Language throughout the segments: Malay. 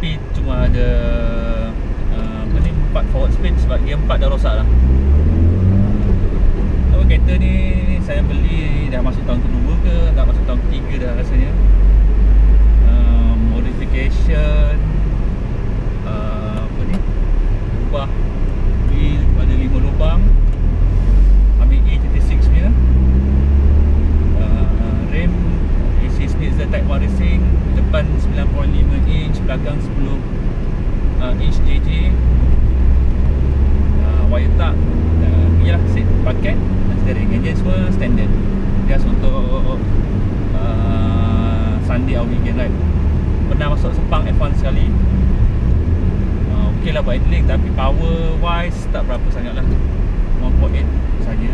speed cuma ada apa ni, 4 forward speed sebab gear 4 dah rosak lah. So kereta ni saya beli dah masuk tahun kedua ke dah masuk tahun ketiga dah rasanya. Modification apa ni, ubah wheel pada 5 lubang, ambil A36 punya, rim AC Snitzer Type 1 Racing, depan 9.5 inch, belakang 10 inch JJ, wire tuck, yalah seat paket dan steering. Engine semua standard, just untuk Sunday or weekend ride. Pernah masuk Sepang F1 sekali. Ok lah buat idling, tapi power wise tak berapa sangat lah, 1.8 saja.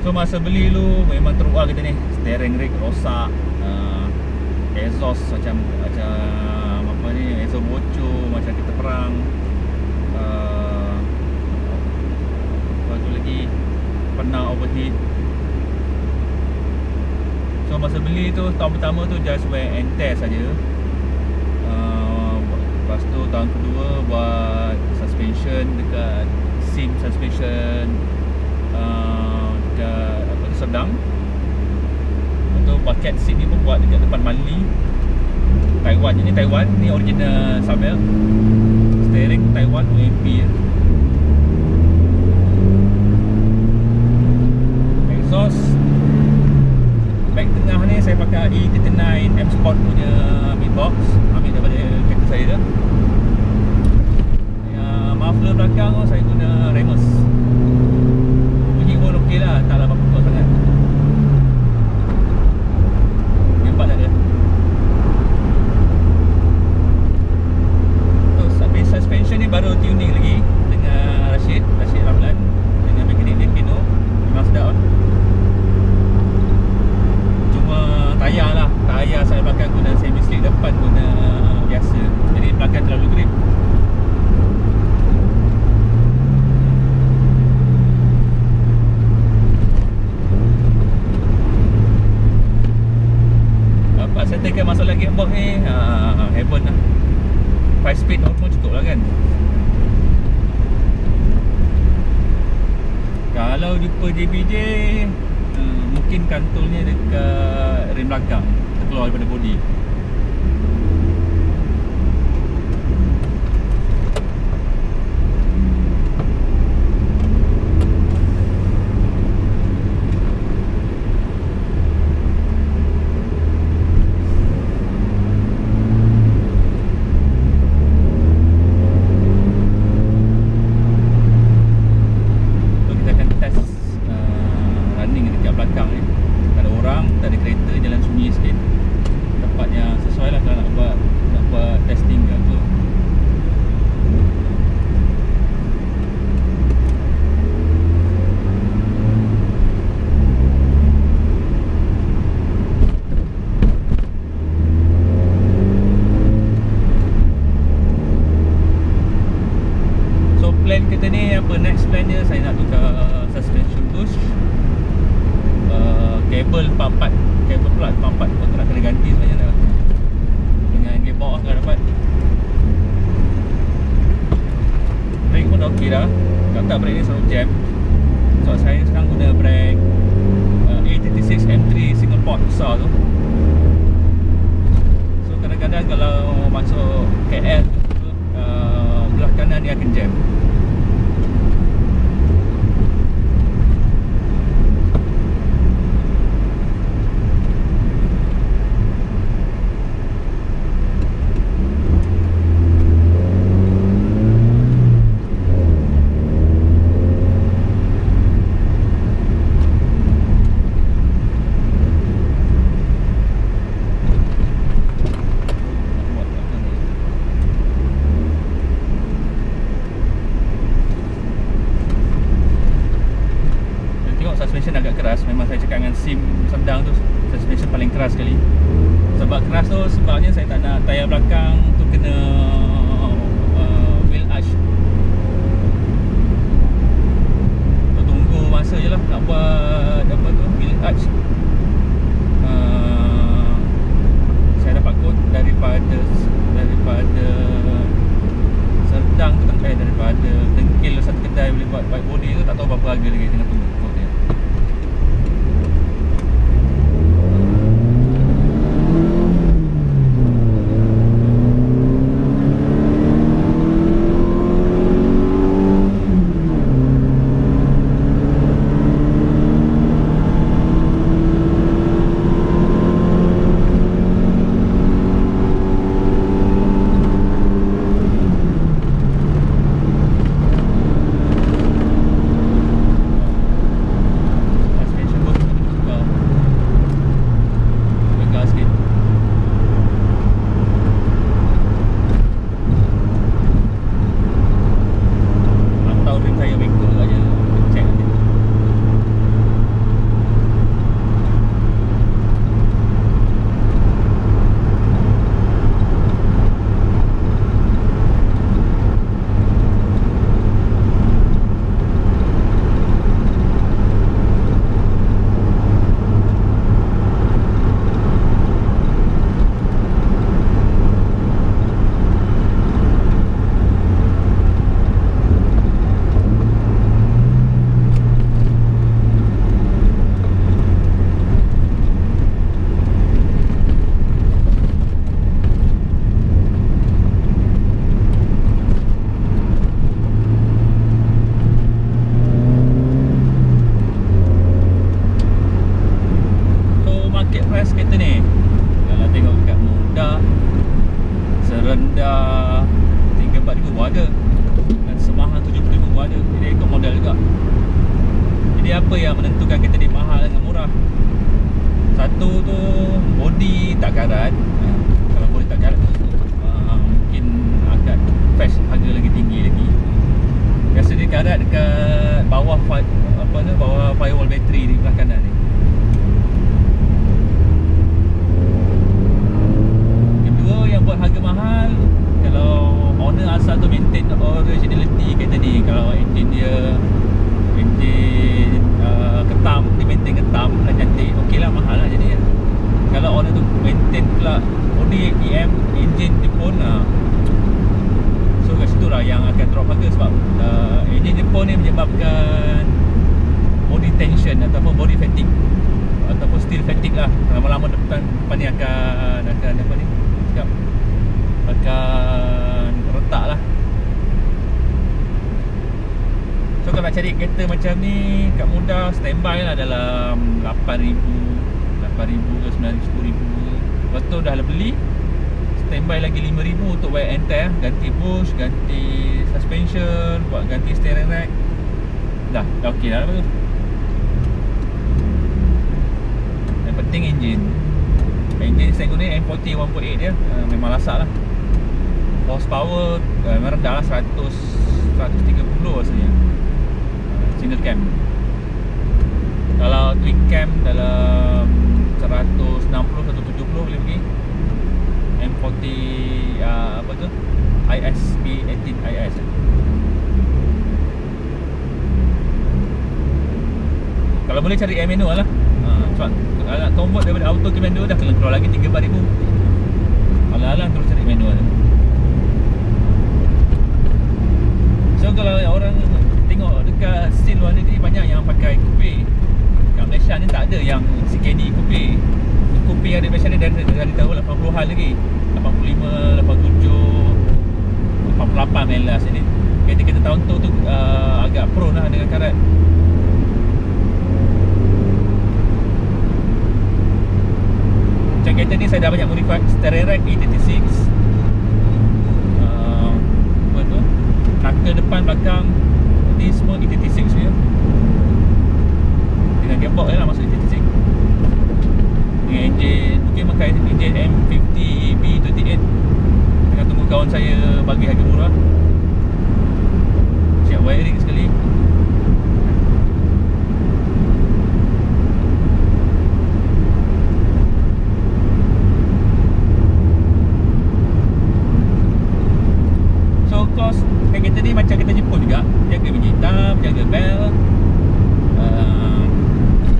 So masa beli dulu memang teruk lah kereta ni. Steering rig rosak, exhaust macam apa ni, exhaust bocor macam kita perang. Apa tu lagi, pernah overheat. So masa beli tu tahun pertama tu just wear and test saja. Lepas tu tahun kedua buat suspension dekat SIM suspension dekat apa tu, Sedang. Untuk bucket seat ni pun buat dekat depan Manly, Taiwan. Ini Taiwan, ni original Sabel. Steering Taiwan UMP ya. Exhaust bag tengah ni saya pakai E39 M Sport punya midbox, ambil daripada kereta saya dah. Muffler belakang tu saya guna Remus. Bunyi pun okey lah, taklah apa-apa kuat sangat. Nampak tak dia? So, suspension ni baru tuning lagi dengan Rashid Ramlan dengan mekanik dia Pino. Memang sedap lah. Cuma tayar lah, tayar saya pakai guna semi slick, depan guna biasa, jadi belakang terlalu grip. Dapat settlekan masalah gearbox ni, heaven lah. 5 speed pun cukup lah kan. Kalau jumpa JPJ, mungkin kantulnya dekat rim belakang, terkeluar daripada body. Plan kereta ni apa, next plan dia saya nak tukar suspension bush, kabel 44, kabel plug 44 pun nak kena ganti sebenarnya dah. Dengan gearbox tak dapat. Brake pun ok dah, kata brake ni selalu jam. So saya sekarang guna brake A36 M3 single port besar tu. So kadang-kadang kalau masuk KL belah kanan dia akan jam. Suspension agak keras. Memang saya cakap dengan SIM Sedang tu suspension paling keras sekali. Sebab keras tu sebabnya saya tak nak tayar belakang tu kena wheel arch. Tunggu price kereta ni. Kalau tengok kat mudah, serendah 34,000 pun ada, dan semahal 75,000 pun ada. Jadi ikut model juga. Jadi apa yang menentukan kereta ni mahal dengan murah? Satu tu body tak karat. Kalau body tak karat mungkin agak fetch harga lagi tinggi lagi. Biasa dia karat dekat bawah bawah firewall bateri di belah kanan ni. Kedua yang buat harga mahal, kalau owner asal tu maintain originality kereta ni. Kalau enjin dia ketam, dia maintain ketam dan cantik, okey lah, mahal lah jadi. Kalau owner tu maintain pula body EM, enjin dia pun so kat situ lah yang akan drop harga. Sebab enjin Jepun ni menyebabkan body tension ataupun body fatigue ataupun steel fatigue lah. Lama-lama depan ni akan apa ni cakap, akan retak lah. So kalau nak cari kereta macam ni kat mudah, standby lah dalam 8,000 ke 9,000, 10,000. Lepas tu dah beli, standby lagi 5,000 untuk bayar entire, ganti bush, ganti suspension, buat ganti steering rack. Dah okey lah. Yang penting enjin saya guna M40 1.8 dia, memang lasak lah. Horsepower memang rendah lah, 130 rasanya. Single cam. Kalau twin cam dalam 160 170 boleh pergi. M40 apa tu, IS B18 IS. Kalau boleh cari air manual lah. Sebab kalau nak convert daripada auto ke manual dah kena keluar lagi 3-4,000. Alang-alang terus cari manual. So kalau orang tengok dekat scene luar negeri, banyak yang pakai coupe. Kat Malaysia ni tak ada yang CKD coupe. Coupe yang ada Malaysia ni dari tahun 80-an lagi, 85, 87, 88 main last ni. Kereta-kereta tahun tu agak pro lah dengan karat. Macam kereta ni saya dah banyak modify steering rack E36, apa tu, knuckle depan belakang ni semua E36 punya. Dengan gearbox je lah masuk E36. Dengan enjin, mungkin pakai enjin M50 B28. Tengah tunggu kawan saya bagi harga murah. Siap wiring sekali. Kereta ni macam kereta Jepun juga, jaga minyak hitam, jaga bel,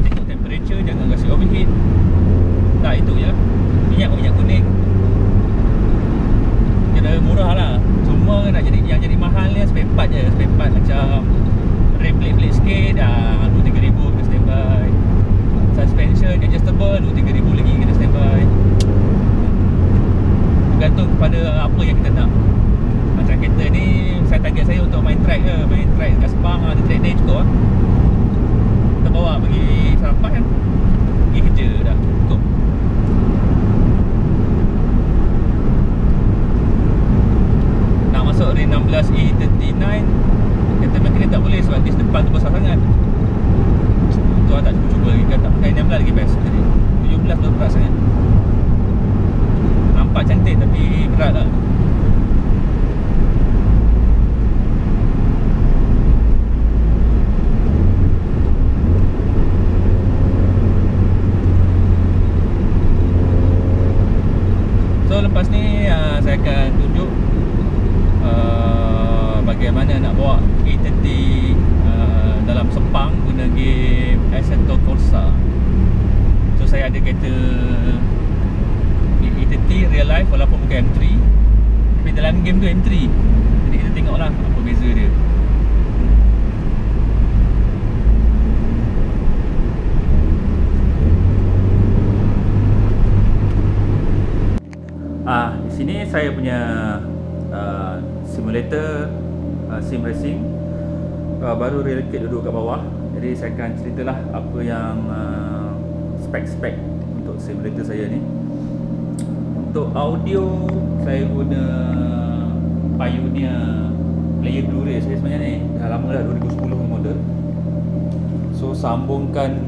tengok temperature, jangan kasi overheat. Tak, itu je lah. Minyak pun minyak kuning. Kena murah lah. Cuma nak jadi, yang jadi mahal ni spare part je. Spare part macam rem pelik-pelik sikit, 2-3 ribu kena standby. Suspension adjustable, 2-3 ribu lagi kena standby. Bergantung kepada apa yang kita nak. Macam kereta ni, target saya untuk main track je. Main track kat Sepang, ada track day cukup lah. Kita bawa pergi sarapan kan, pergi kerja dah, cukup. Nak masuk ring 16E39, kereta mekanik tak boleh sebab disc depan tu besar sangat. Tu lah tak cuba-cuba lagi, tak pakai 16 lagi best. Jadi 17 tu berat sangat. Nampak cantik tapi berat lah. So lepas ni saya akan tunjuk bagaimana nak bawa E30 dalam Sepang guna game Assetto Corsa. So saya ada kereta E30 real life walaupun bukan M3, tapi dalam game tu M3. Jadi kita tengoklah apa beza dia. Di sini saya punya simulator sim racing, baru relocate duduk kat bawah. Jadi saya akan ceritalah apa yang spek-spek untuk simulator saya ni. Untuk audio saya guna Pioneer player Blu-ray saya sebenarnya ni. Dah lama dah, 2010 model. So sambungkan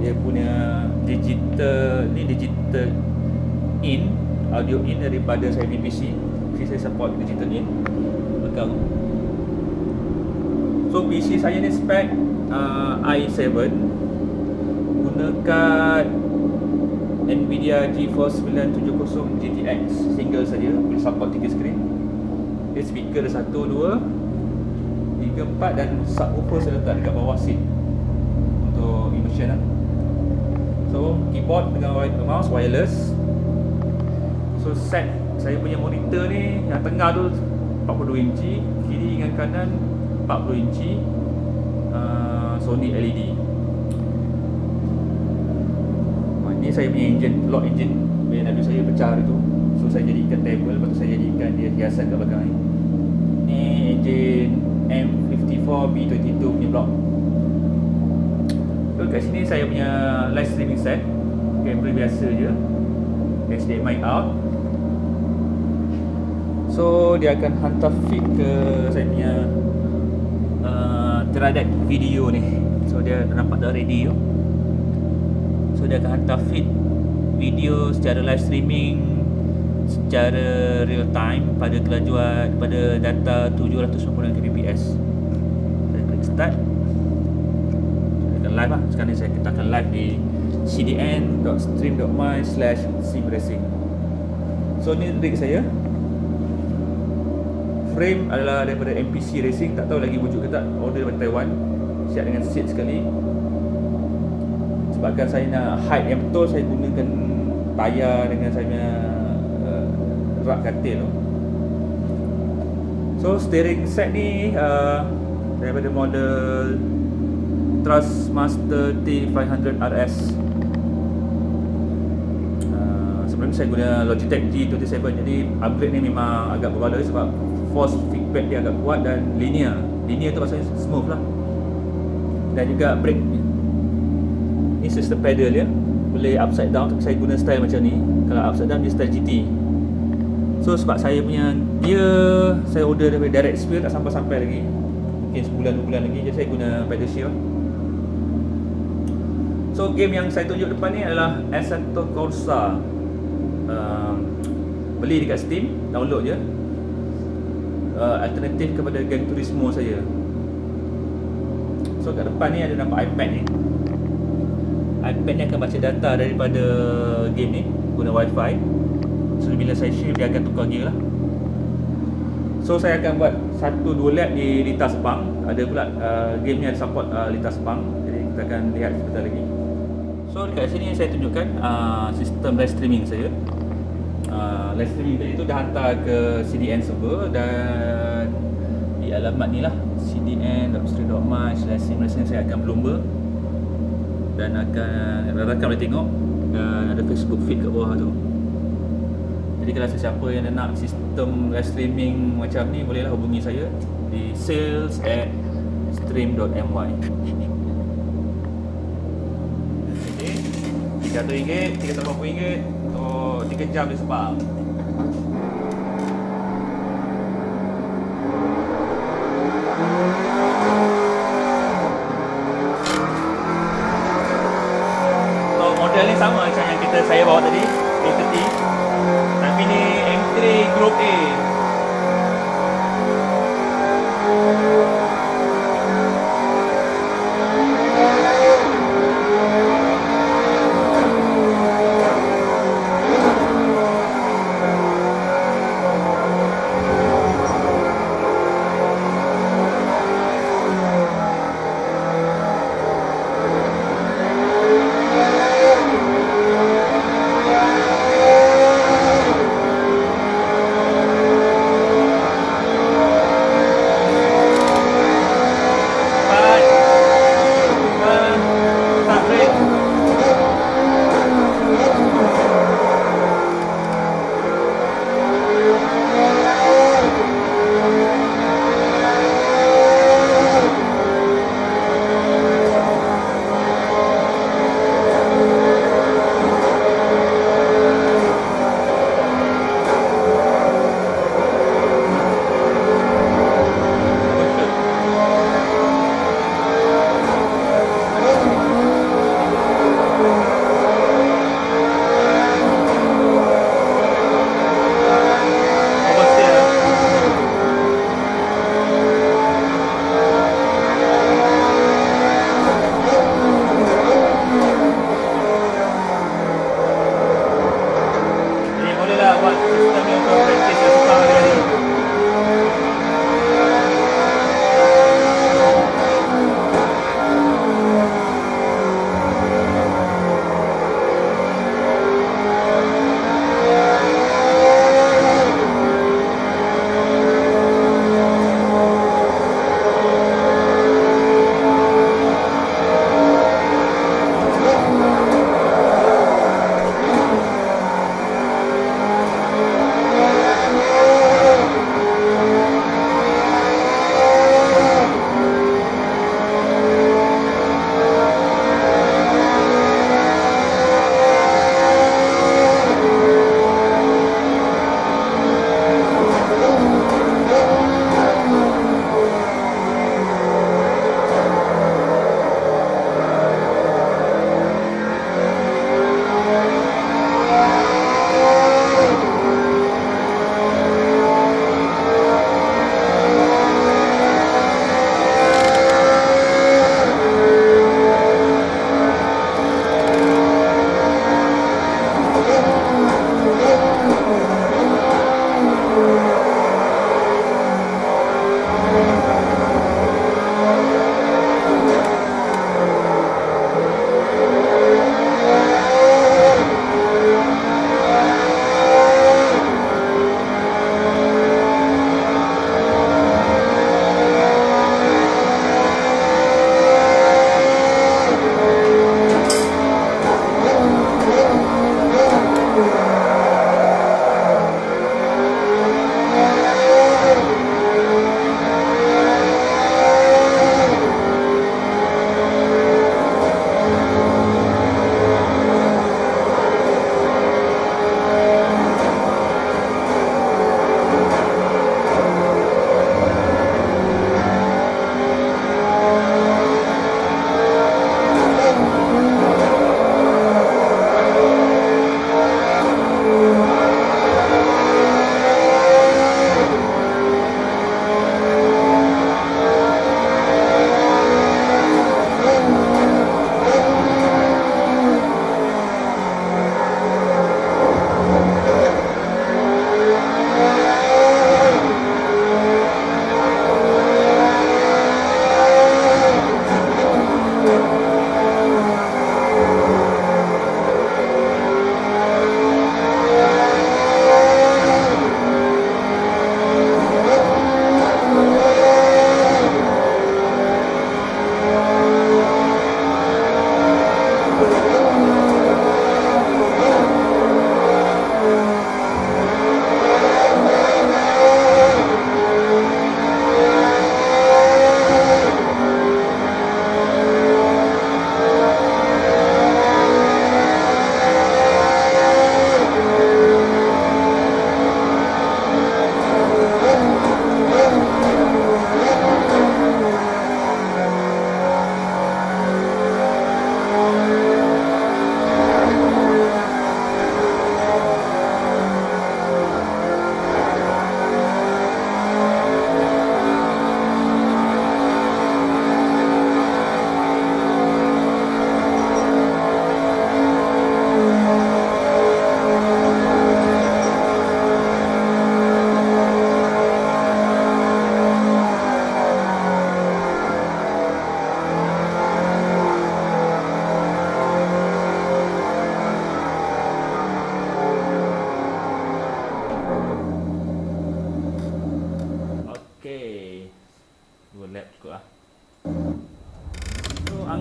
dia punya digital in, audio in daripada saya punya PC. Saya support digital in belakang. So PC saya ni spek i7, gunakan Nvidia GeForce 970 GTX single saja, boleh support 3 skrin. Dia speaker ada 1, 2, 3, 4 dan subwoofer saya letak dekat bawah seat untuk immersion lah. So keyboard dengan mouse wireless. So set saya punya monitor ni, yang tengah tu 42 inci, kiri dengan kanan 40 inci, Sony LED. Ini saya punya engine, lock engine BMW saya pecah hari tu. So saya jadikan table, lepas tu saya jadikan dia hiasan kat belakang ni. Ni engine M54B22 punya block. So kat sini saya punya live streaming set, kamera biasa je, HDMI out. So dia akan hantar feed ke saya punya Teradek video ni. So dia nampak dah ready tu. So dia akan hantar feed video secara live streaming secara real time pada kelajuan, pada data 790 kbps. Saya klik start. Saya akan live lah. Sekarang ni kita akan live di cdn.stream.my/simracing. So ni rig saya. Frame adalah daripada MPC Racing, tak tahu lagi wujud ke tak, order daripada Taiwan. Siap dengan seat sekali. Sebabkan saya nak height yang betul, saya gunakan tayar dengan saya punya rak katil tu. So steering set ni daripada model Thrustmaster T500 RS. Sebelum ni saya guna Logitech G27, jadi upgrade ni memang agak berbaloi sebab force feedback dia agak kuat dan linear. Linear tu maksudnya smooth lah. Dan juga brake ni system pedal dia, boleh upside down, tapi saya guna style macam ni. Kalau upside down dia style GT. So sebab saya punya gear saya order daripada Direct Sphere, tak sampai-sampai lagi, mungkin sebulan 2 bulan lagi, jadi saya guna pedal shift. So game yang saya tunjuk depan ni adalah Assetto Corsa. Beli dekat Steam, download je. Alternatif kepada Gran Turismo saya. So kat depan ni ada nampak iPad ni. iPad ni akan baca data daripada game ni guna Wi-Fi. So bila saya shift, dia akan tukar gear lah. So saya akan buat 1-2 lap di Lintas Sepang. Ada pula game ni ada support Lintas Sepang. Jadi kita akan lihat sebentar lagi. So dekat sini saya tunjukkan sistem live streaming saya. Live streaming tadi tu dah hantar ke CDN server dan di alamat ni lah, cdn.stream.my/simracing. Saya akan berlumba dan akan rakan boleh tengok, dan ada Facebook feed kat bawah tu. Jadi kalau sesiapa yang nak sistem live streaming macam ni, bolehlah hubungi saya di sales@stream.my. Okay, RM300, RM380 untuk 3 jam di Sepang. Model ni sama macam yang saya bawa tadi, A30, tapi ni M3 Group A.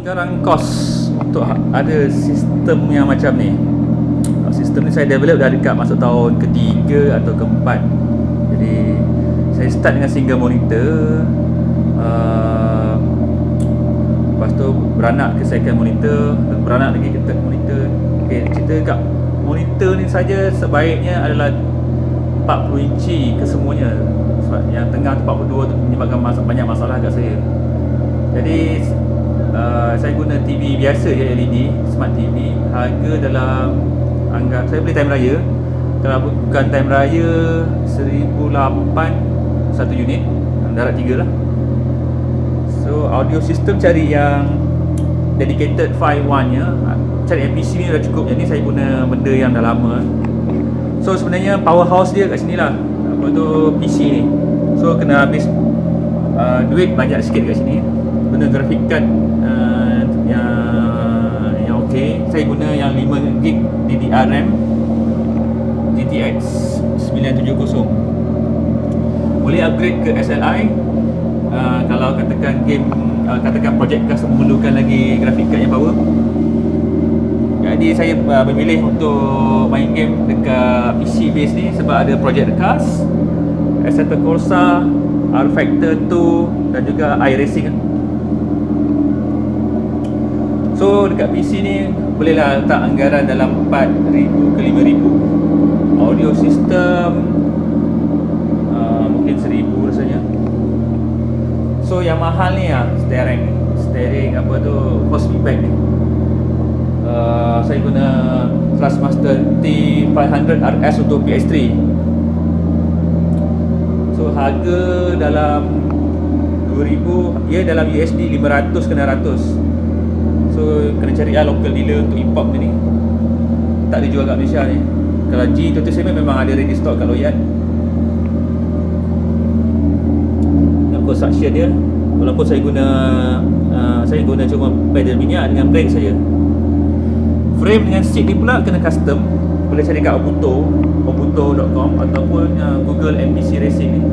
Anggaran kos untuk ada sistem yang macam ni. Sistem ni saya develop dah dekat masuk tahun ketiga atau keempat. Jadi saya start dengan single monitor, lepas tu beranak ke second monitor, dan beranak lagi ke third monitor. Okay, cerita kat monitor ni saja sebaiknya adalah 40 inci kesemuanya. Sebab yang tengah tu 42 tu menyebabkan banyak masalah kat saya. Jadi saya guna TV biasa je, LED, smart TV. Harga dalam saya beli time raya. Kalau bukan time raya 1,800 satu unit, darat 3 lah. So audio system cari yang dedicated 5.1 nya. Cari MPC ni dah cukup. Yang ni saya guna benda yang dah lama. So sebenarnya powerhouse dia kat sini lah, apa tu, PC ni. So kena habis duit banyak sikit kat sini. Guna graphic card yang okey. Saya guna yang 5GB DDR RAM GTX 970. Boleh upgrade ke SLI kalau katakan game, katakan project cast memerlukan lagi graphic card yang power. Jadi saya memilih untuk main game dekat PC base ni sebab ada project cast, Assetto Corsa, R Factor 2 dan juga iRacing. So dekat PC ni bolehlah letak anggaran dalam 4,000 ke 5,000. Audio system mungkin 1,000 rasanya. So yang mahal ni steering apa tu, force feedback ni. Saya guna Thrustmaster T500 RS untuk PS3. So harga dalam 2,000, ia dalam USD 500 ke 600. So kena cari local dealer untuk import ni. Tak dijual kat Malaysia ni. Kalau G27 memang ada ready stock kat Loyat. Nak suction dia, walaupun saya guna cuma pedal minyak dengan brake saja. Frame dengan seat ni pula kena custom. Boleh cari kat obuto.com ataupun Google MPC Racing ni.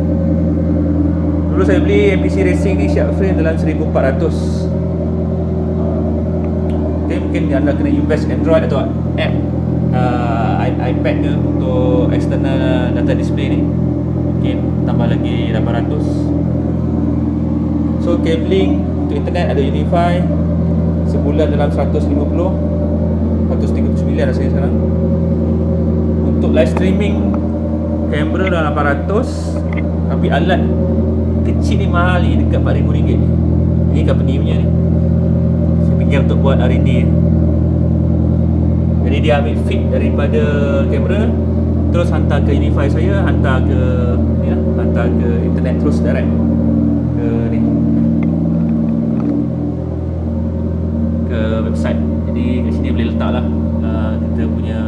Dulu saya beli MPC Racing ni shark frame dalam 1,400. Okay, mungkin anda kena invest Android atau app iPad ke untuk external data display ni. Mungkin tambah lagi 800. So cabling untuk internet ada Unify, sebulan dalam 139 rasanya sekarang. Untuk live streaming, kamera dalam 800. Tapi alat kecil ni mahal ni, dekat RM4,000 ni. Ini company punya ni. Saya pinjam untuk buat R&D. Jadi dia ambil feed daripada kamera, terus hantar ke Unify saya, hantar ke internet terus direct ke ni, ke website. Jadi kat sini boleh letak lah kita punya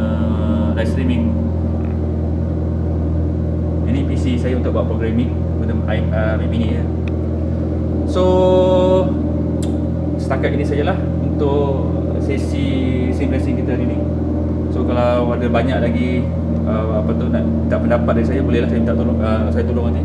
live streaming. Ini PC saya untuk buat programming guna Mac mini ya. So setakat ini sajalah untuk sesi sim racing kita hari ni. So kalau ada banyak lagi nak minta pendapat dari saya, bolehlah saya minta tolong, saya tolong nanti.